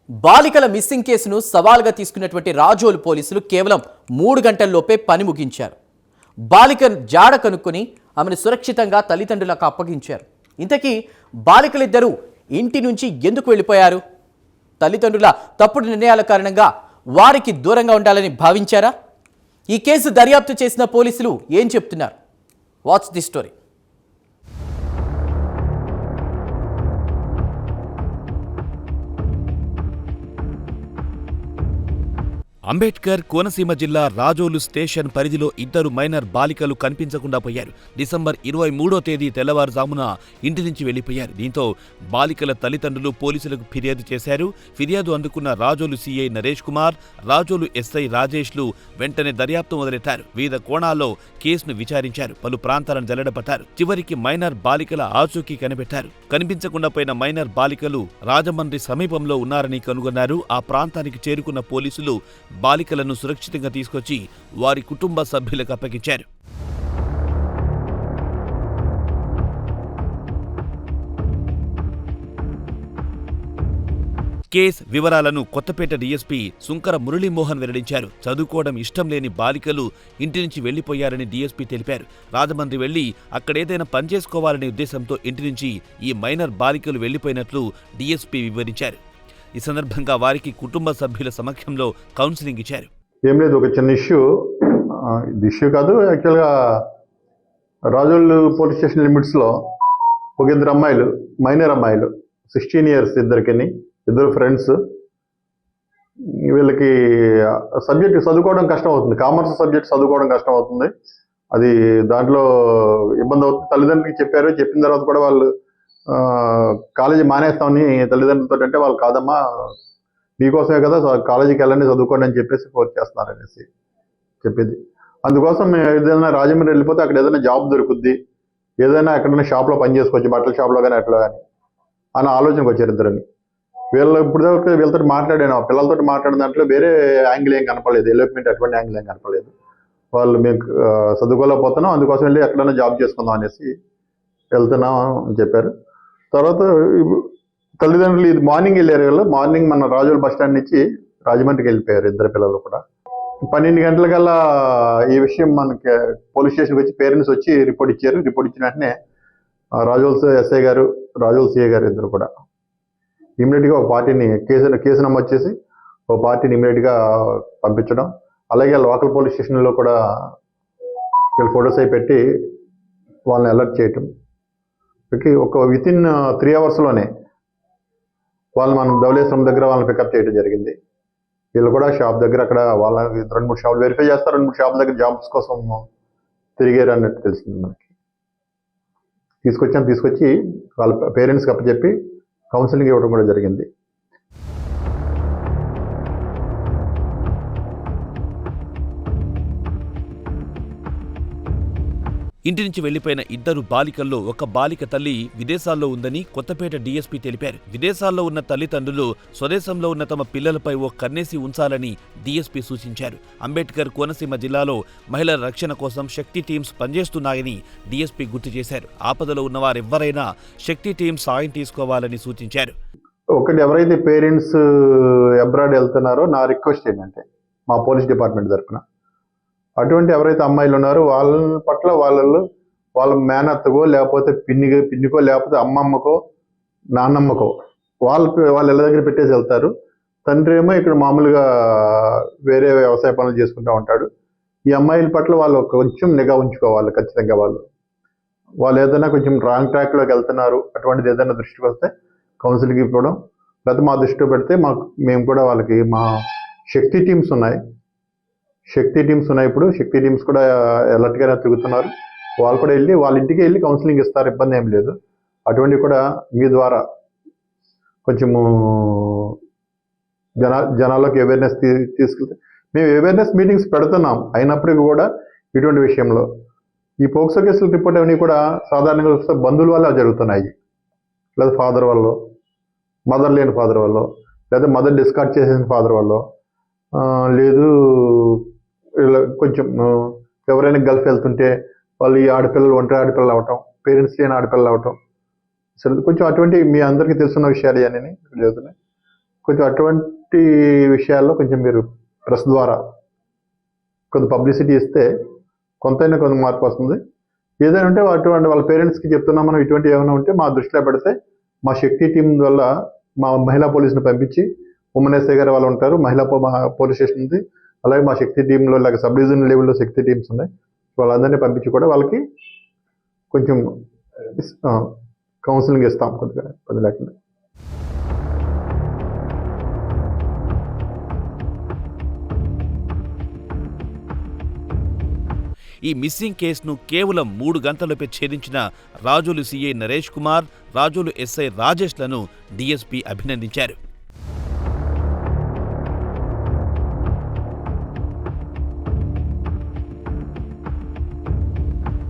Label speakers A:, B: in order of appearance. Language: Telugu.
A: బాలికల మిస్సింగ్ కేసును సవాల్గా తీసుకున్నటువంటి రాజోలు పోలీసులు కేవలం 3 గంటల్లోపే పని ముగించారు. బాలిక జాడ కనుక్కొని ఆమెను సురక్షితంగా తల్లిదండ్రులకు అప్పగించారు. ఇంతకీ బాలికలిద్దరూ ఇంటి నుంచి ఎందుకు వెళ్ళిపోయారు? తల్లిదండ్రుల తప్పుడు నిర్ణయాల కారణంగా వారికి దూరంగా ఉండాలని భావించారా? ఈ కేసు దర్యాప్తు చేసిన పోలీసులు ఏం చెప్తున్నారు? Watch the story.
B: Ambedkar Konaseema జిల్లా రాజోలు స్టేషన్ పరిధిలో ఇద్దరు మైనర్ బాలికలు కనిపించకుండా పోయారు. డిసెంబర్ 23వ తేదీ తెల్లవారుజామున ఇంటి నుంచి వెళ్లిపోయారు. దీంతో బాలికల తల్లిదండ్రులు పోలీసులకు ఫిర్యాదు చేశారు. ఫిర్యాదు అందుకున్న రాజోలు సీఐ నరేష్ కుమార్, రాజోలు ఎస్ఐ రాజేష్లు వెంటనే దర్యాప్తు మొదలెట్టారు. వివిధ కోణాల్లో కేసును విచారించారు. పలు ప్రాంతాలను జల్లెడపట్టారు. చివరికి మైనర్ బాలికల ఆచూకీ కనిపెట్టారు. కనిపించకుండా పోయిన మైనర్ బాలికలు రాజమండ్రి సమీపంలో ఉన్నారని కనుగొన్నారు. ఆ ప్రాంతానికి చేరుకున్న పోలీసులు బాలికలను సురక్షితంగా తీసుకొచ్చి వారి కుటుంబ సభ్యులకు అప్పగించారు. కేస్ వివరాలను కొత్తపేట డీఎస్పీ సుంకర మురళీమోహన్ వెల్లడించారు. చదువుకోవడం ఇష్టం లేని బాలికలు ఇంటి నుంచి వెళ్లిపోయారని డీఎస్పీ తెలిపారు. రాజమండ్రి వెళ్లి అక్కడేదైనా పనిచేసుకోవాలనే ఉద్దేశంతో ఇంటి నుంచి ఈ మైనర్ బాలికలు వెళ్లిపోయినట్లు డీఎస్పీ వివరించారు. ఈ సందర్భంగా వారికి కుటుంబ సభ్యుల సమక్షంలో కౌన్సిలింగ్ ఇచ్చారు.
C: ఏం లేదు, ఒక చిన్న ఇష్యూ కాదు. యాక్చువల్గా రాజోలు పోలీస్ స్టేషన్ లిమిట్స్లో ఒక ఇద్దరు అమ్మాయిలు, మైనర్ అమ్మాయిలు 16 ఇయర్స్, ఇద్దరు ఫ్రెండ్స్. వీళ్ళకి సబ్జెక్ట్ చదువుకోవడం కష్టం అవుతుంది. కామర్స్ సబ్జెక్ట్ చదువుకోవడం కష్టం అవుతుంది. అది దాంట్లో ఇబ్బంది అవుతుంది. తల్లిదండ్రులకి చెప్పారు. చెప్పిన తర్వాత కూడా వాళ్ళు కాలేజీ మానేస్తామని తల్లిదండ్రులతో అంటే వాళ్ళు కాదమ్మా, మీకోసమే కదా కాలేజీకి వెళ్ళండి, చదువుకోండి అని చెప్పేసి ఫోర్స్ చేస్తున్నారనేసి చెప్పింది. అందుకోసం ఏదైనా రాజమండ్రి వెళ్ళిపోతే అక్కడ ఏదైనా జాబ్ దొరుకుద్ది, ఏదైనా ఎక్కడైనా షాప్లో పని చేసుకోవచ్చు, బట్టల షాప్లో కానీ అట్లా కానీ అని ఆలోచనకు వచ్చారు ఇద్దరని. ఇప్పుడు వీళ్ళతో మాట్లాడాను, పిల్లలతో మాట్లాడిన దాంట్లో వేరే యాంగిల్ ఏం కనపడలేదు, డెవలప్మెంట్ అటువంటి యాంగిల్ ఏం కనపడలేదు. వాళ్ళు మేము చదువుకోలేకపోతున్నాం, అందుకోసం వెళ్ళి ఎక్కడైనా జాబ్ చేసుకుందాం అనేసి వెళ్తున్నాం అని చెప్పారు. తర్వాత తల్లిదండ్రులు ఇది మార్నింగ్ వెళ్ళారు. వీళ్ళు మార్నింగ్ మన రాజోలు బస్ స్టాండ్ నుంచి రాజమండ్రికి వెళ్ళిపోయారు ఇద్దరు పిల్లలు కూడా. 12 గంటలకల్లా ఈ విషయం మనకి పోలీస్ స్టేషన్కి వచ్చి పేరెంట్స్ వచ్చి రిపోర్ట్ ఇచ్చారు. రిపోర్ట్ ఇచ్చిన వెంటనే రాజోలు ఎస్ఐ గారు, రాజోలు సిఐ గారు ఇద్దరు కూడా ఇమీడియట్గా ఒక పార్టీని కేసు నమోదు చేసి ఒక పార్టీని ఇమీడియట్గా పంపించడం, అలాగే లోకల్ పోలీస్ స్టేషన్లో కూడా వీళ్ళు ఫొటోస్ అయి పెట్టి వాళ్ళని అలర్ట్ చేయటం. ఒక వితిన్ 3 అవర్స్లోనే వాళ్ళు మనం ధవళేశ్వరం దగ్గర వాళ్ళని పికప్ చేయడం జరిగింది. వీళ్ళు కూడా షాప్ దగ్గర అక్కడ వాళ్ళ 2-3 షాపులు వెరిఫై చేస్తారు. 2-3 షాపుల దగ్గర జాబ్స్ కోసం తిరిగారు అన్నట్టు తెలిసింది మనకి. తీసుకొచ్చి వాళ్ళ పేరెంట్స్కి అప్పచెప్పి కౌన్సిలింగ్ ఇవ్వడం కూడా జరిగింది.
B: ఇంటి నుంచి వెళ్లిపోయిన ఇద్దరు బాలికల్లో ఒక బాలిక తల్లి విదేశాల్లో ఉందని కొత్తపేట డీఎస్పీ తెలిపారు. విదేశాల్లో ఉన్న తల్లిదండ్రులు స్వదేశంలో ఉన్న తమ పిల్లలపై ఓ కన్నేసి ఉంచాలని డీఎస్పీ సూచించారు. అంబేద్కర్ కోనసీమ జిల్లాలో మహిళల రక్షణ కోసం శక్తి టీమ్స్ పనిచేస్తున్నాయని డీఎస్పీ గుర్తు చేశారు. ఆపదలో ఉన్నవారెవ్వరైనా శక్తి టీమ్స్ సాయం తీసుకోవాలని సూచించారు.
C: ఒకటి, ఎవరైతే పేరెంట్స్ అబ్రాడ్ వెళ్తున్నారో నా రిక్వెస్ట్ ఏంటంటే మా పోలీస్ డిపార్ట్మెంట్ తరఫున అటువంటి ఎవరైతే అమ్మాయిలు ఉన్నారో వాళ్ళ పట్ల వాళ్ళ మేనత్తకో లేకపోతే పిన్నికో లేకపోతే అమ్మమ్మకో నాన్నమ్మకో వాళ్ళ ఇళ్ళ దగ్గర పెట్టేసి వెళ్తారు. తండ్రి ఏమో ఇక్కడ మామూలుగా వేరే వ్యవసాయ పనులు చేసుకుంటూ ఉంటాడు. ఈ అమ్మాయిల పట్ల వాళ్ళు కొంచెం నిఘా ఉంచుకోవాలి. ఖచ్చితంగా వాళ్ళు ఏదైనా కొంచెం రాంగ్ ట్రాక్లోకి వెళ్తున్నారు, అటువంటిది ఏదైనా దృష్టికి వస్తే కౌన్సిలింగ్ ఇవ్వడం, లేకపోతే మా దృష్టిలో పెడితే మేము కూడా వాళ్ళకి మా శక్తి టీమ్స్ ఉన్నాయి. ఇప్పుడు శక్తి టీమ్స్ కూడా అలర్ట్గానే తిరుగుతున్నారు. వాళ్ళు కూడా వెళ్ళి వాళ్ళ ఇంటికి వెళ్ళి కౌన్సిలింగ్ ఇస్తారు, ఇబ్బంది ఏం లేదు. అటువంటివి కూడా మీ ద్వారా కొంచెము జనాల్లోకి అవేర్నెస్ తీసుకెళ్తే, మేము అవేర్నెస్ మీటింగ్స్ పెడుతున్నాం. అయినప్పటికీ కూడా ఇటువంటి విషయంలో ఈ పోక్సో కేసులు రిపోర్ట్ అవన్నీ కూడా సాధారణంగా చూస్తే బంధువుల వల్ల జరుగుతున్నాయి, లేదా ఫాదర్ వల్ల, మదర్ లేని ఫాదర్ వల్ల, లేదా మదర్ డిస్కార్డ్ చేసిన ఫాదర్ వల్ల, లేదు కొంచెం ఎవరైనా గల్ఫ్ వెళ్తుంటే వాళ్ళు ఈ ఆడపిల్లలు ఒంటరి ఆడపిల్లలు అవటం, పేరెంట్స్ లేని ఆడపిల్లలు అవటం, సరే కొంచెం అటువంటి మీ అందరికీ తెలుసున్న విషయాలు అని జరుగుతున్నాయి. కొంచెం అటువంటి విషయాల్లో కొంచెం మీరు ప్రెస్ ద్వారా కొంత పబ్లిసిటీ ఇస్తే కొంత మార్పు వస్తుంది. ఏదైనా ఉంటే అటువంటి వాళ్ళ పేరెంట్స్కి చెప్తున్నాం మనం, ఇటువంటి ఏమైనా ఉంటే మా దృష్టిలో పెడితే మా శక్తి టీం వల్ల మా మహిళా పోలీసుని పంపించి, ఉమెన్ ఎస్ఐ గారు వాళ్ళు ఉంటారు, మహిళా పోలీస్ స్టేషన్ ఉంది, అలాగే మా శక్తి టీంలో ఇలాగ సబ్ డివిజన్ లెవెల్లో శక్తి టీమ్స్ ఉన్నాయి, వాళ్ళందరినీ పంపించి కూడా వాళ్ళకి కొంచెం కౌన్సిలింగ్ ఇస్తాం కొద్దిగా 10 లక్షలు.
B: ఈ మిస్సింగ్ కేసును కేవలం 3 గంటలపై ఛేదించిన రాజోలు సీఐ నరేష్ కుమార్, రాజోలు ఎస్ఐ రాజేష్లను డీఎస్పీ అభినందించారు.